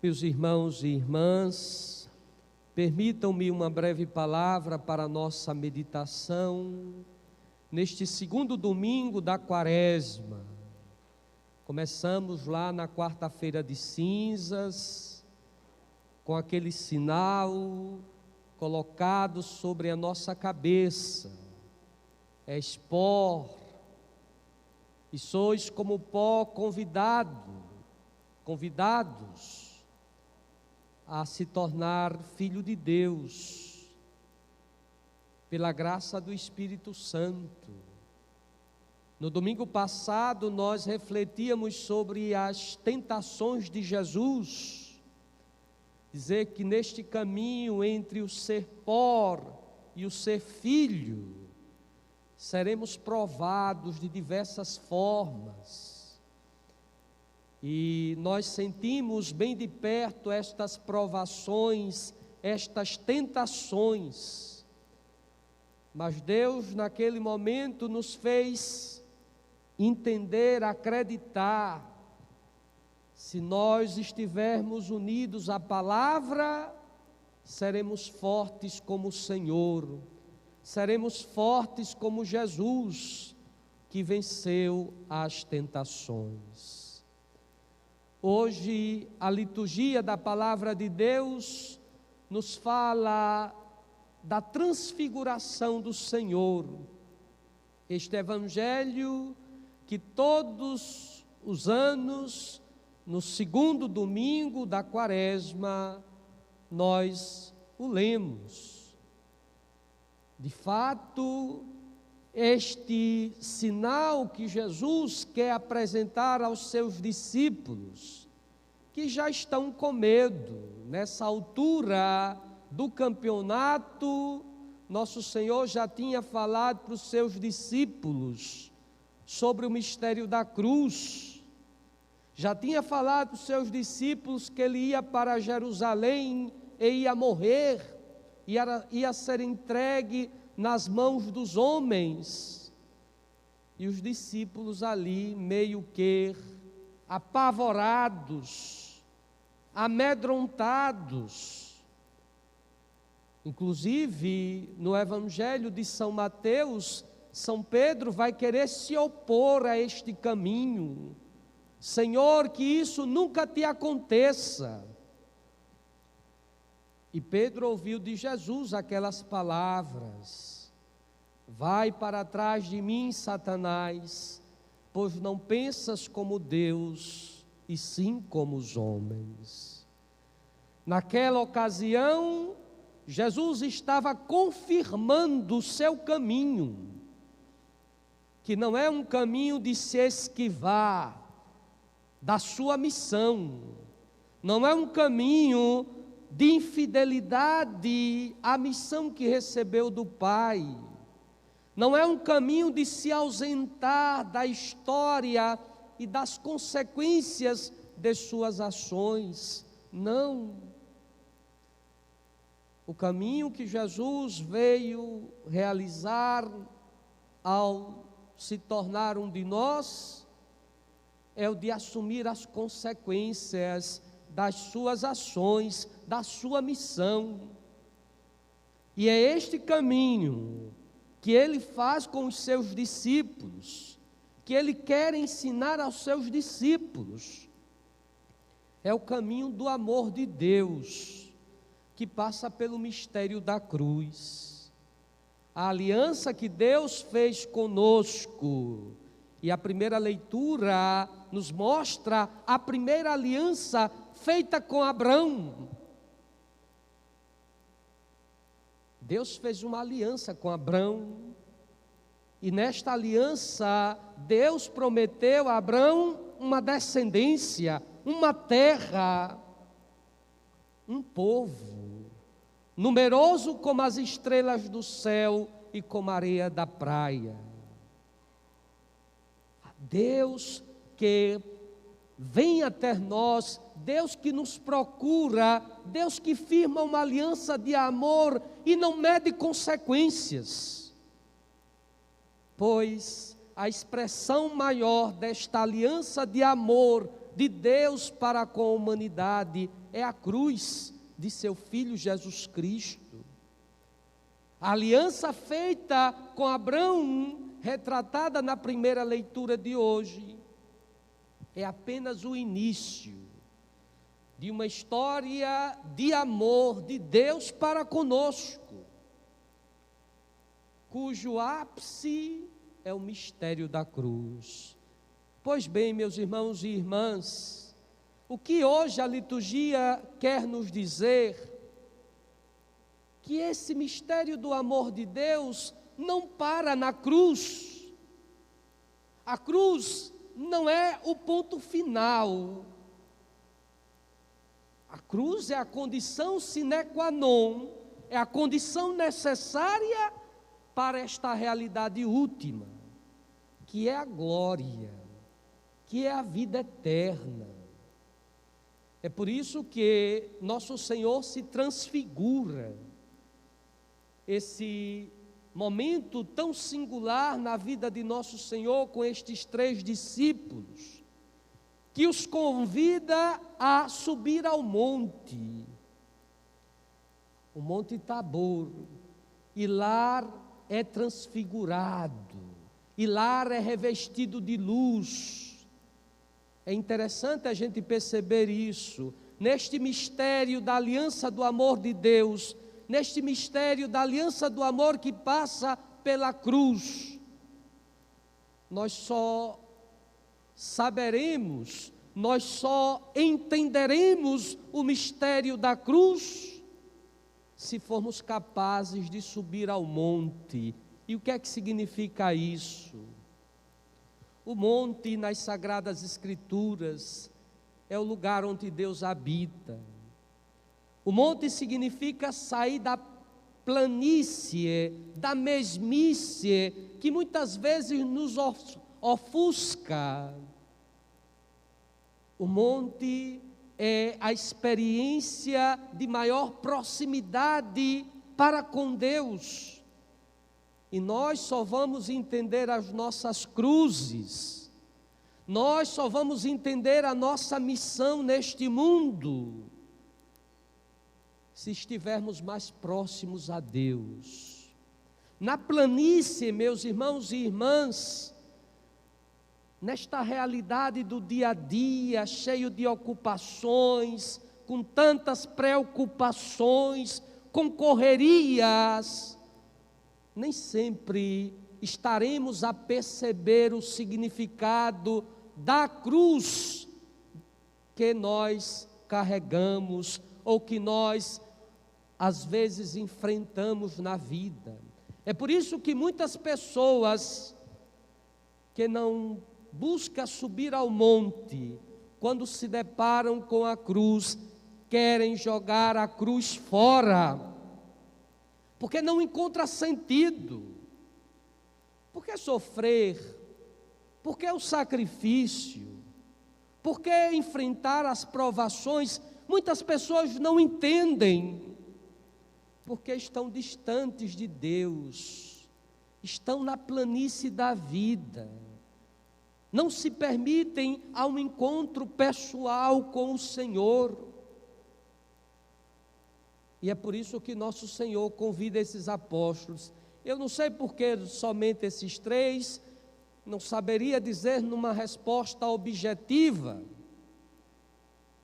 Meus irmãos e irmãs, permitam-me uma breve palavra para a nossa meditação neste segundo domingo da Quaresma. Começamos lá na quarta-feira de cinzas, com aquele sinal colocado sobre a nossa cabeça: és pó, e sois como pó convidados a se tornar filho de Deus, pela graça do Espírito Santo. No domingo passado nós refletíamos sobre as tentações de Jesus, dizer que neste caminho entre o ser pó e o ser filho, seremos provados de diversas formas. E nós sentimos bem de perto estas provações, estas tentações. Mas Deus naquele momento nos fez entender, acreditar, se nós estivermos unidos à palavra, seremos fortes como o Senhor, seremos fortes como Jesus, que venceu as tentações. Hoje, a liturgia da Palavra de Deus nos fala da transfiguração do Senhor. Este Evangelho que todos os anos, no segundo domingo da Quaresma, nós o lemos. De fato, este sinal que Jesus quer apresentar aos seus discípulos, que já estão com medo, nessa altura do campeonato, nosso Senhor já tinha falado para os seus discípulos sobre o mistério da cruz, já tinha falado para os seus discípulos que ele ia para Jerusalém e ia morrer, ia ser entregue nas mãos dos homens, e os discípulos ali meio que apavorados, amedrontados. Inclusive no Evangelho de São Mateus, São Pedro vai querer se opor a este caminho: Senhor, que isso nunca te aconteça. E Pedro ouviu de Jesus aquelas palavras: vai para trás de mim, Satanás, pois não pensas como Deus, e sim como os homens. Naquela ocasião, Jesus estava confirmando o seu caminho, que não é um caminho de se esquivar da sua missão, não é um caminho de infidelidade à missão que recebeu do Pai, não é um caminho de se ausentar da história e das consequências de suas ações, não. O caminho que Jesus veio realizar ao se tornar um de nós é o de assumir as consequências das suas ações, da sua missão. E é este caminho que ele faz com os seus discípulos, que ele quer ensinar aos seus discípulos. É o caminho do amor de Deus, que passa pelo mistério da cruz. A aliança que Deus fez conosco, e a primeira leitura nos mostra a primeira aliança feita com Abraão. Deus fez uma aliança com Abraão, e nesta aliança Deus prometeu a Abraão uma descendência, uma terra, um povo, numeroso como as estrelas do céu e como a areia da praia. Deus que vem até nós, Deus que nos procura, Deus que firma uma aliança de amor e não mede consequências, pois a expressão maior desta aliança de amor, de Deus para com a humanidade é a cruz de seu Filho Jesus Cristo. A aliança feita com Abraão, retratada na primeira leitura de hoje, é apenas o início de uma história de amor de Deus para conosco, cujo ápice é o mistério da cruz. Pois bem, meus irmãos e irmãs, o que hoje a liturgia quer nos dizer? Que esse mistério do amor de Deus não para na cruz. A cruz não é o ponto final. A cruz é a condição sine qua non, é a condição necessária para esta realidade última, que é a glória, que é a vida eterna. É por isso que nosso Senhor se transfigura. Esse momento tão singular na vida de nosso Senhor com estes 3 discípulos, que os convida a subir ao monte, o Monte Tabor, e lá é transfigurado, e lá é revestido de luz. É interessante a gente perceber isso, neste mistério da aliança do amor de Deus, neste mistério da aliança do amor que passa pela cruz. Nós só saberemos, nós só entenderemos o mistério da cruz se formos capazes de subir ao monte. E o que é que significa isso? O monte nas Sagradas Escrituras é o lugar onde Deus habita. O monte significa sair da planície, da mesmice, que muitas vezes nos ofusca. O monte é a experiência de maior proximidade para com Deus. E nós só vamos entender as nossas cruzes, nós só vamos entender a nossa missão neste mundo, se estivermos mais próximos a Deus. Na planície, meus irmãos e irmãs, nesta realidade do dia a dia, cheio de ocupações, com tantas preocupações, com correrias, nem sempre estaremos a perceber o significado da cruz que nós carregamos, ou que nós às vezes enfrentamos na vida. É por isso que muitas pessoas que não buscam subir ao monte, quando se deparam com a cruz, querem jogar a cruz fora, porque não encontra sentido. Por que sofrer? Por que o sacrifício? Por que enfrentar as provações? Muitas pessoas não entendem, porque estão distantes de Deus, estão na planície da vida, não se permitem a um encontro pessoal com o Senhor. E é por isso que nosso Senhor convida esses apóstolos. Eu não sei por que somente esses 3, não saberia dizer numa resposta objetiva.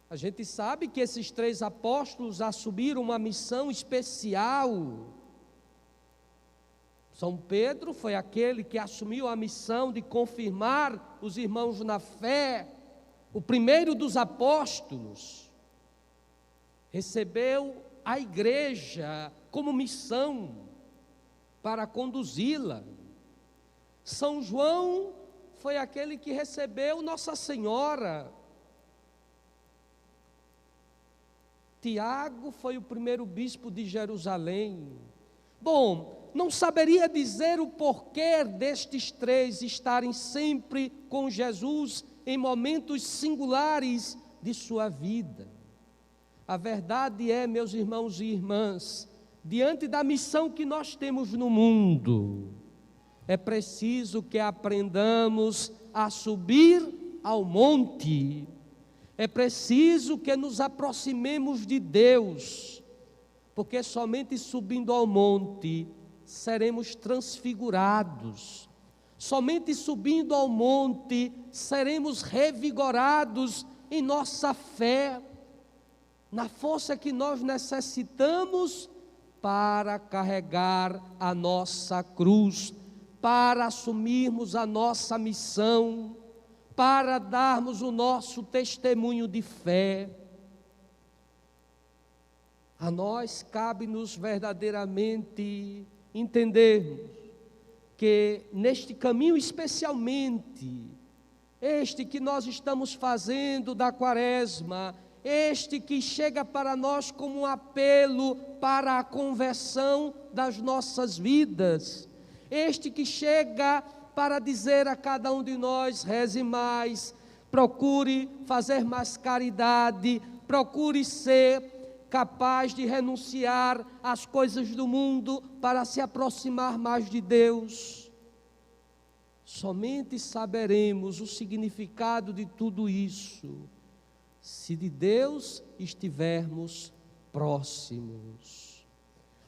A gente sabe que esses 3 apóstolos assumiram uma missão especial. São Pedro foi aquele que assumiu a missão de confirmar os irmãos na fé, o primeiro dos apóstolos. Recebeu a igreja como missão para conduzi-la. São João foi aquele que recebeu Nossa Senhora. Tiago foi o primeiro bispo de Jerusalém. Bom, não saberia dizer o porquê destes 3 estarem sempre com Jesus em momentos singulares de sua vida. A verdade é, meus irmãos e irmãs, diante da missão que nós temos no mundo, é preciso que aprendamos a subir ao monte, É preciso que nos aproximemos de Deus, porque somente subindo ao monte seremos transfigurados. Somente subindo ao monte seremos revigorados em nossa fé, na força que nós necessitamos para carregar a nossa cruz, para assumirmos a nossa missão, para darmos o nosso testemunho de fé. A nós cabe-nos verdadeiramente entendermos que neste caminho especialmente, este que nós estamos fazendo da Quaresma, este que chega para nós como um apelo para a conversão das nossas vidas, este que chega para dizer a cada um de nós: reze mais, procure fazer mais caridade, procure ser capaz de renunciar às coisas do mundo para se aproximar mais de Deus. Somente saberemos o significado de tudo isso se de Deus estivermos próximos.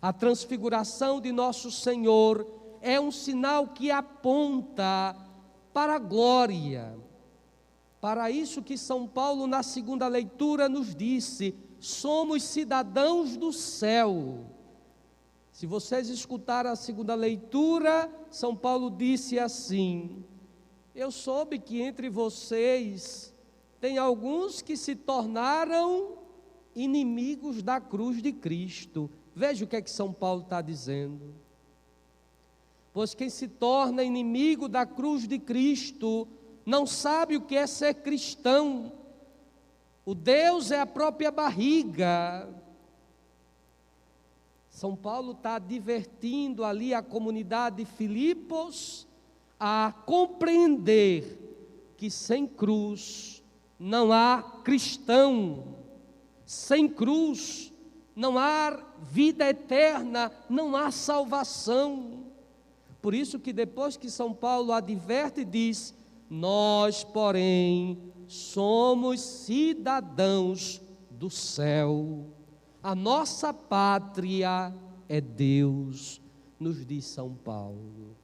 A transfiguração de nosso Senhor é um sinal que aponta para a glória. Para isso que São Paulo, na segunda leitura, nos disse: somos cidadãos do céu. Se vocês escutaram a segunda leitura, São Paulo disse assim: eu soube que entre vocês tem alguns que se tornaram inimigos da cruz de Cristo. Veja o que é que São Paulo está dizendo. Pois quem se torna inimigo da cruz de Cristo não sabe o que é ser cristão. O Deus é a própria barriga. São Paulo está advertindo ali a comunidade de Filipos a compreender que sem cruz não há cristão, sem cruz não há vida eterna, não há salvação. Por isso que depois que São Paulo adverte, diz: nós, porém, somos cidadãos do céu, a nossa pátria é Deus, nos diz São Paulo.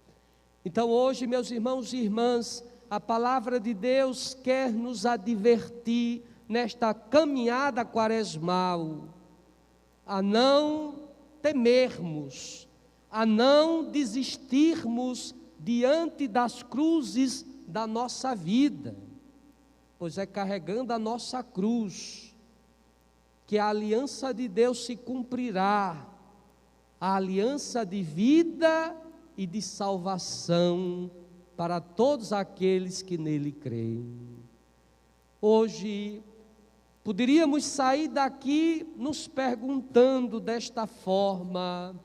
Então hoje, meus irmãos e irmãs, a palavra de Deus quer nos advertir nesta caminhada quaresmal, a não temermos, a não desistirmos diante das cruzes da nossa vida, pois é carregando a nossa cruz que a aliança de Deus se cumprirá, a aliança de vida e de salvação para todos aqueles que nele creem. Hoje, poderíamos sair daqui nos perguntando desta forma: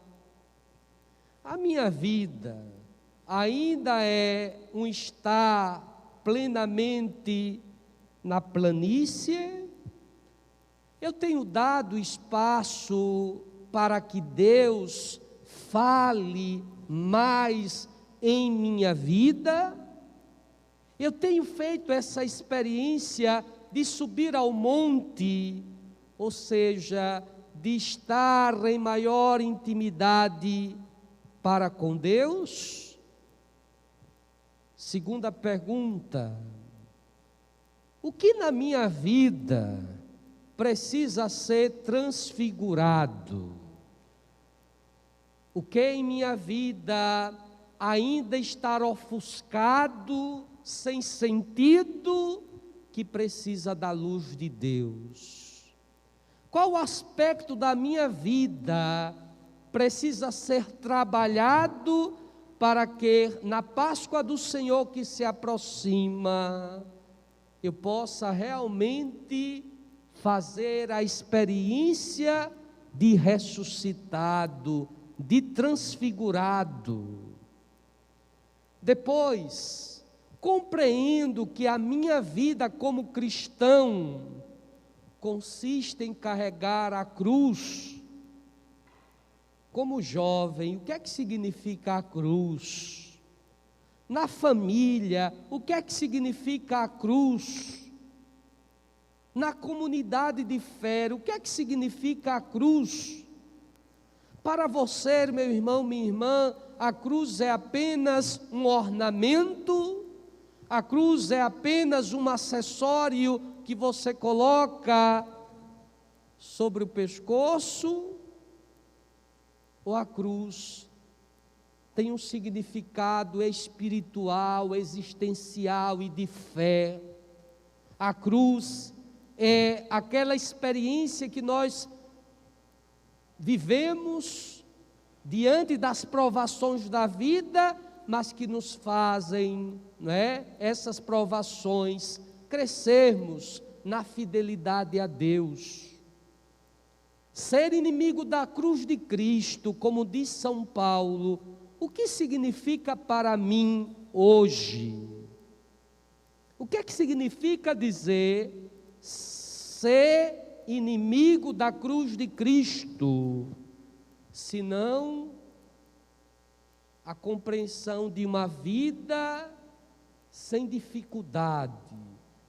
a minha vida ainda é um estar plenamente na planície? Eu tenho dado espaço para que Deus fale mais em minha vida? Eu tenho feito essa experiência de subir ao monte, ou seja, de estar em maior intimidade para com Deus? Segunda pergunta: o que na minha vida precisa ser transfigurado? O que em minha vida ainda está ofuscado, sem sentido, que precisa da luz de Deus? Qual aspecto da minha vida precisa ser trabalhado para que na Páscoa do Senhor que se aproxima, eu possa realmente fazer a experiência de ressuscitado, de transfigurado? Depois, compreendo que a minha vida como cristão consiste em carregar a cruz. Como jovem, o que é que significa a cruz? Na família, o que é que significa a cruz? na comunidade de fé. O que é que significa a cruz? Para você, meu irmão, minha irmã, a cruz é apenas um ornamento, a cruz é apenas um acessório que você coloca sobre o pescoço, ou a cruz tem um significado espiritual, existencial e de fé. A cruz é aquela experiência que nós vivemos diante das provações da vida, mas que nos fazem, essas provações, crescermos na fidelidade a Deus. Ser inimigo da cruz de Cristo, como diz São Paulo, o que significa para mim hoje? O que é que significa dizer ser inimigo da cruz de Cristo? Senão a compreensão de uma vida sem dificuldade,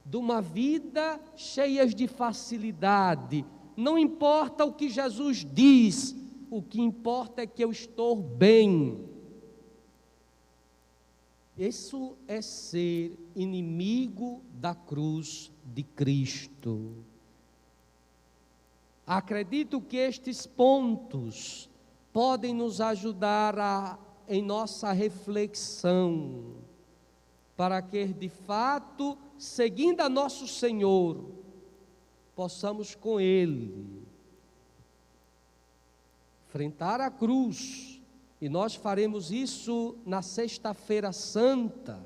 de uma vida cheia de facilidade. Não importa o que Jesus diz, o que importa é que eu estou bem. Isso é ser inimigo da cruz de Cristo. Acredito que estes pontos podem nos ajudar em nossa reflexão, para que de fato, seguindo a nosso Senhor, possamos com Ele enfrentar a cruz. E nós faremos isso na Sexta-feira Santa,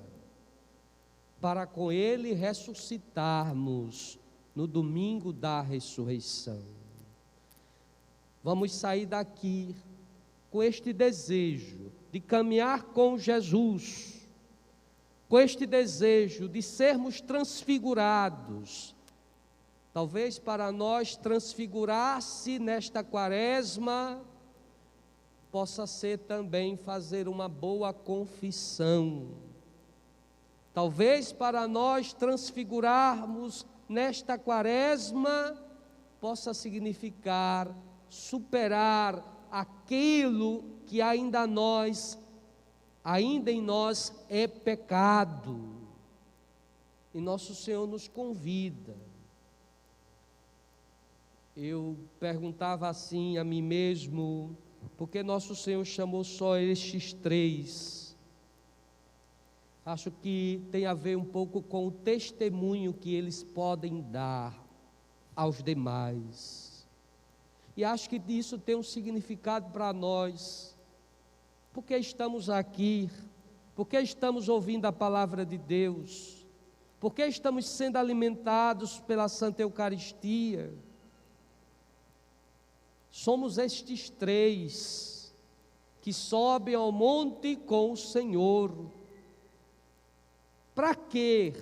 para com Ele ressuscitarmos no domingo da ressurreição. Vamos sair daqui com este desejo de caminhar com Jesus, com este desejo de sermos transfigurados. Talvez para nós transfigurar-se nesta quaresma possa ser também fazer uma boa confissão. Talvez para nós transfigurarmos nesta quaresma possa significar superar aquilo que ainda em nós é pecado. E nosso Senhor nos convida. Eu perguntava assim a mim mesmo, porque nosso Senhor chamou só estes três? Acho que tem a ver um pouco com o testemunho que eles podem dar aos demais. E acho que isso tem um significado para nós, porque estamos aqui, porque estamos ouvindo a palavra de Deus, porque estamos sendo alimentados pela Santa Eucaristia. Somos estes três que sobem ao monte com o Senhor. Para quê?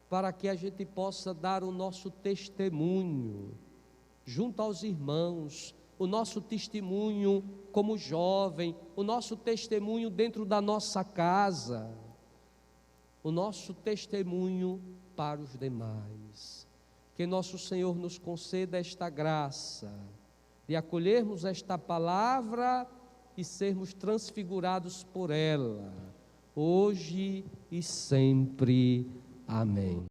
Para que a gente possa dar o nosso testemunho junto aos irmãos, o nosso testemunho como jovem, o nosso testemunho dentro da nossa casa, o nosso testemunho para os demais. Que nosso Senhor nos conceda esta graça de acolhermos esta palavra e sermos transfigurados por ela, hoje e sempre. Amém.